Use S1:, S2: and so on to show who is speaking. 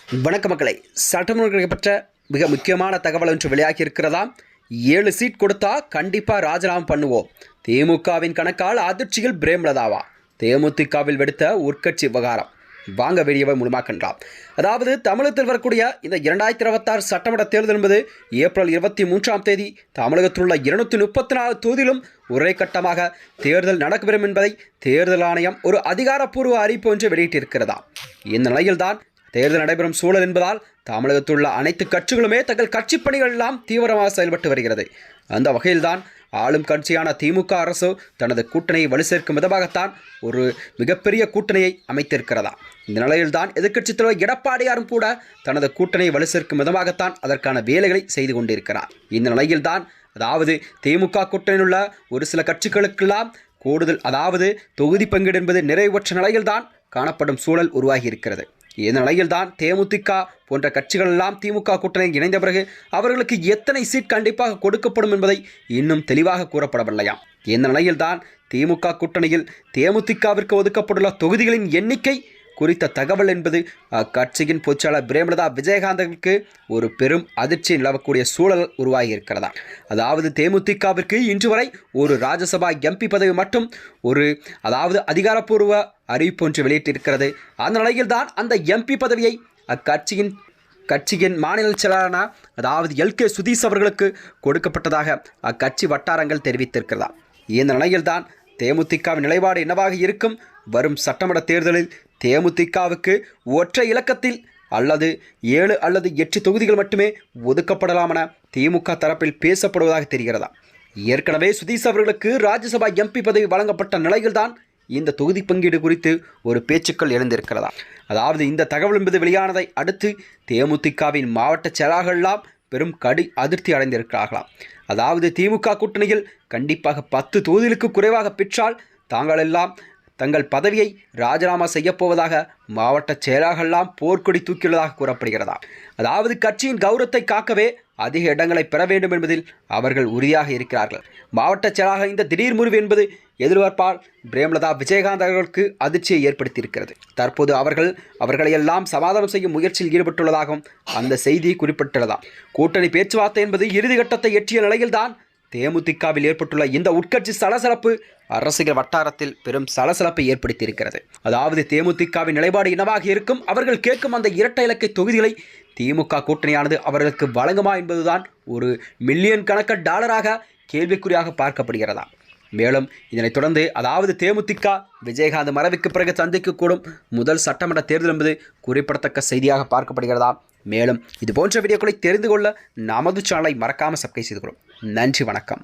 S1: வணக்க மக்களை, சட்டமன்ற பெற்ற மிக முக்கியமான தகவல் ஒன்று வெளியாகி இருக்கிறதா? 7 சீட் கொடுத்தா கண்டிப்பாக ராஜினாமா பண்ணுவோம். திமுகவின் கணக்கால் அதிர்ச்சியில் பிரேமலதாவா? தேமுதிகவில் வெடித்த உட்கட்சி விவகாரம். வாங்க வீடியோவை முழுமாக்கலாம். அதாவது தமிழகத்தில் வரக்கூடிய இந்த 2026 சட்டமன்ற தேர்தல் என்பது ஏப்ரல் 23ஆம் தேதி தமிழகத்தில் உள்ள 234 தொகுதியிலும் ஒரே கட்டமாக தேர்தல் நடைபெறும் என்பதை தேர்தல் ஆணையம் ஒரு அதிகாரப்பூர்வ அறிவிப்பு ஒன்று வெளியிட்டிருக்கிறதா. இந்த நிலையில்தான் தேர்தல் நடைபெறும் சூழல் என்பதால் தமிழகத்தில் உள்ள அனைத்து கட்சிகளுமே தங்கள் கட்சி பணிகள் எல்லாம் தீவிரமாக செயல்பட்டு வருகிறது. அந்த வகையில்தான் ஆளும் கட்சியான திமுக அரசு தனது கூட்டணியை வலு சேர்க்கும் விதமாகத்தான் ஒரு மிகப்பெரிய கூட்டணியை அமைத்திருக்கிறதா. இந்த நிலையில்தான் எதிர்க்கட்சித் தலைவர் எடப்பாடியாரும் கூட தனது கூட்டணியை வலு சேர்க்கும் விதமாகத்தான் அதற்கான வேலைகளை செய்து கொண்டிருக்கிறார். இந்த நிலையில்தான் அதாவது திமுக கூட்டணியில் உள்ள ஒரு சில கட்சிகளுக்கெல்லாம் கூடுதல் அதாவது தொகுதி பங்கீடு என்பது நிறைவுற்ற நிலையில்தான் காணப்படும் சூழல் உருவாகி இருக்கிறது. இந்த நிலையில்தான் தேமுதிக போன்ற கட்சிகள் எல்லாம் திமுக கூட்டணியில் இணைந்த பிறகு அவர்களுக்கு எத்தனை சீட் கண்டிப்பாக கொடுக்கப்படும் என்பதை இன்னும் தெளிவாக கூறப்படவில்லையாம். இந்த நிலையில்தான் திமுக கூட்டணியில் தேமுதிகவிற்கு ஒதுக்கப்பட்டுள்ள தொகுதிகளின் எண்ணிக்கை குறித்த தகவல் என்பது அக்கட்சியின் பொதுச்செயலாளர் பிரேமலதா விஜயகாந்திற்கு ஒரு பெரும் அதிர்ச்சி நிலவக்கூடிய சூழல் உருவாகி இருக்கிறதா. அதாவது தேமுதிகவிற்கு இன்று வரை ஒரு ராஜ்யசபா எம்பி பதவி மட்டும் அதாவது அதிகாரப்பூர்வ அறிவிப்பு ஒன்று வெளியிட்டிருக்கிறது. அந்த நிலையில்தான் அந்த எம்பி பதவியை கட்சியின் மாநில செயலாளரான அதாவது எல்கே சுதீஷ் அவர்களுக்கு கொடுக்கப்பட்டதாக அக்கட்சி வட்டாரங்கள் தெரிவித்திருக்கிறதா. இந்த நிலையில்தான் தேமுதிகவின் நிலைப்பாடு என்னவாக இருக்கும்? வரும் சட்டமன்ற தேர்தலில் தேமுதிகவுக்கு ஒற்றை இலக்கத்தில் அல்லது 7 அல்லது 8 தொகுதிகள் மட்டுமே ஒதுக்கப்படலாம் என திமுக தரப்பில் பேசப்படுவதாக தெரிகிறதா. ஏற்கனவே சுதீஷ் அவர்களுக்கு ராஜ்யசபா எம்பி பதவி வழங்கப்பட்ட நிலையில்தான் இந்த தொகுதி பங்கீடு குறித்து ஒரு பேச்சுக்கள் எழுந்திருக்கிறதா. அதாவது இந்த தகவல் என்பது வெளியானதை அடுத்து தேமுதிகவின் மாவட்ட செயலாளர்களெல்லாம் பெரும் அதிருப்தி அடைந்திருக்கிறார்களாம். அதாவது திமுக கூட்டணியில் கண்டிப்பாக 10 தொகுதிகளுக்கு குறைவாக பெற்றால் தாங்கள் எல்லாம் தங்கள் பதவியை ராஜினாமா செய்யப்போவதாக மாவட்ட செயலாளர்களெல்லாம் போர்க்கொடி தூக்கியுள்ளதாக கூறப்படுகிறதா. அதாவது கட்சியின் கௌரவத்தை காக்கவே அதிக இடங்களை பெற வேண்டும் என்பதில் அவர்கள் உறுதியாக இருக்கிறார்கள். மாவட்ட செயலாளர் இந்த திடீர் முறிவு என்பது எதிர்பார்ப்பால் பிரேமலதா விஜயகாந்த் அவர்களுக்கு அதிர்ச்சியை ஏற்படுத்தியிருக்கிறது. தற்போது அவர்களையெல்லாம் சமாதானம் செய்யும் முயற்சியில் ஈடுபட்டுள்ளதாகவும் அந்த செய்தி குறிப்பிட்டுள்ளதா. கூட்டணி பேச்சுவார்த்தை என்பது இறுதிக்கட்டத்தை எட்டிய நிலையில்தான் தேமுதிகவில் ஏற்பட்டுள்ள இந்த உட்கட்சி சலசலப்பு அரசியல் வட்டாரத்தில் பெரும் சலசலப்பை ஏற்படுத்தியிருக்கிறது. அதாவது தேமுதிகவின் நிலைப்பாடு என்னவாக இருக்கும்? அவர்கள் கேட்கும் அந்த இரட்டை இலக்கை தொகுதிகளை திமுக கூட்டணியானது அவர்களுக்கு வழங்குமா என்பதுதான் ஒரு மில்லியன் கணக்கு டாலராக கேள்விக்குறியாக பார்க்கப்படுகிறதா. மேலும் இதனைத் தொடர்ந்து அதாவது தேமுதிக விஜயகாந்த் மறைவுக்கு பிறகு சந்திக்கக்கூடும் முதல் சட்டமன்ற தேர்தல் என்பது குறிப்பிடத்தக்க செய்தியாக பார்க்கப்படுகிறதா. மேலும் இதுபோன்ற வீடியோக்களை தெரிந்து கொள்ள நமது சேனலை மறக்காமல் சப்ஸ்கிரைப் செய்து கொள்ளும். நன்றி, வணக்கம்.